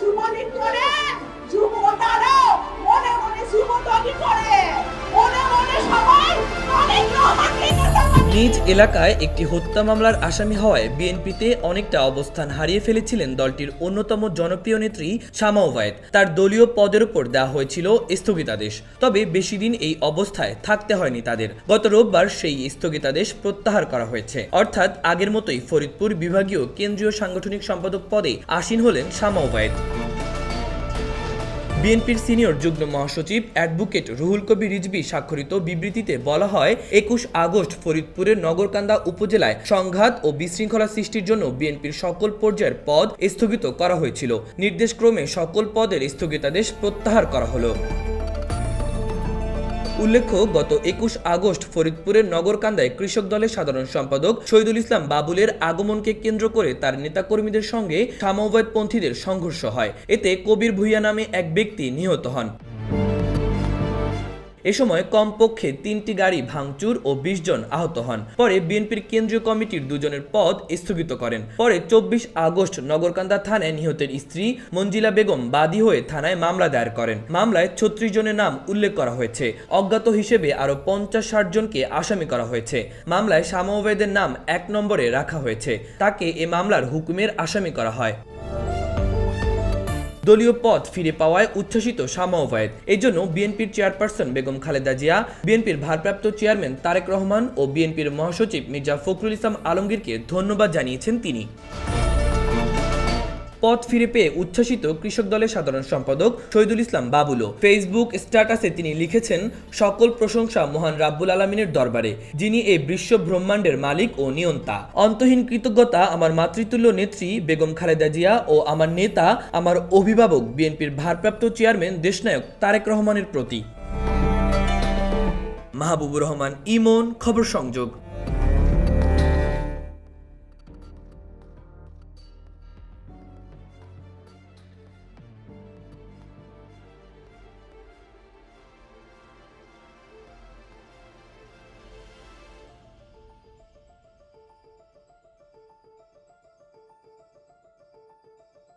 যুবলীগ করে, যুবতারাও মনে মনে যুবদলই করে, মনে মনে সবাই তারেক রহমানকে নেতা। নিজ এলাকায় একটি হত্যা মামলার আসামি হওয়ায় বিএনপিতে অনেকটা অবস্থান হারিয়ে ফেলেছিলেন দলটির অন্যতম জনপ্রিয় নেত্রী শামা ওবায়েদ। তার দলীয় পদের উপর দেওয়া হয়েছিল স্থগিতাদেশ, তবে বেশি দিন এই অবস্থায় থাকতে হয়নি তাদের। গত রোববার সেই স্থগিতাদেশ প্রত্যাহার করা হয়েছে, অর্থাৎ আগের মতোই ফরিদপুর বিভাগীয় কেন্দ্রীয় সাংগঠনিক সম্পাদক পদে আসীন হলেন শামা ওবায়েদ। বিএনপির সিনিয়র যুগ্ম মহাসচিব অ্যাডভোকেট রুহুল কবির রিজভী স্বাক্ষরিত বিবৃতিতে বলা হয়, ২১ আগস্ট ফরিদপুরের নগরকান্দা উপজেলায় সংঘাত ও বিশৃঙ্খলা সৃষ্টির জন্য বিএনপির সকল পর্যায়ের পদ স্থগিত করা হয়েছিল। নির্দেশক্রমে সকল পদের স্থগিতাদেশ প্রত্যাহার করা হলো। উল্লেখ্য, গত ২১ আগস্ট ফরিদপুরের নগরকান্দায় কৃষক দলের সাধারণ সম্পাদক শহীদুল ইসলাম বাবুলের আগমনকে কেন্দ্র করে তার নেতাকর্মীদের সঙ্গে শামা ওবায়েদ পন্থীদের সংঘর্ষ হয়। এতে কবির ভূঁইয়া নামে এক ব্যক্তি নিহত হন। এ সময় কমপক্ষে ৩টি গাড়ি ভাঙচুর ও ২০ জন আহত হন। পরে বিএনপির কেন্দ্রীয় কমিটির ২ জনের পদ স্থগিত করেন। পরে ২৪ আগস্ট নগরকান্দা থানায় নিহতের স্ত্রী মঞ্জিলা বেগম বাদী হয়ে থানায় মামলা দায়ের করেন। মামলায় ৩৬ জনের নাম উল্লেখ করা হয়েছে। অজ্ঞাত হিসেবে আরও ৫০-৬০ জনকে আসামি করা হয়েছে। মামলায় শামা ওবায়েদের নাম ১ নম্বরে রাখা হয়েছে। তাকে এ মামলার হুকুমের আসামি করা হয়। দলীয় পদ ফিরে পাওয়ায় উচ্ছ্বসিত শামা ওবায়েদ। এই জন্য বিএনপির চেয়ারপারসন বেগম খালেদা জিয়া, বিএনপির ভারপ্রাপ্ত চেয়ারম্যান তারেক রহমান ও বিএনপির মহাসচিব মির্জা ফখরুল ইসলাম আলমগীরকে ধন্যবাদ জানিয়েছেন তিনি। পদ ফিরে পেয়ে উচ্ছ্বসিত কৃষক দলের সাধারণ সম্পাদক শহীদুল ইসলাম বাবুলও ফেসবুক স্ট্যাটাসে তিনি লিখেছেন, সকল প্রশংসা মহান রাব্বুল আলামিনের দরবারে, যিনি এই বিশ্ব ব্রহ্মাণ্ডের মালিক ও নিয়ন্তা। অন্তহীন কৃতজ্ঞতা আমার মাতৃতুল্য নেত্রী বেগম খালেদা জিয়া ও আমার নেতা, আমার অভিভাবক বিএনপির ভারপ্রাপ্ত চেয়ারম্যান দেশনায়ক তারেক রহমানের প্রতি। মাহবুবুর রহমান ইমন, খবর সংযোগ।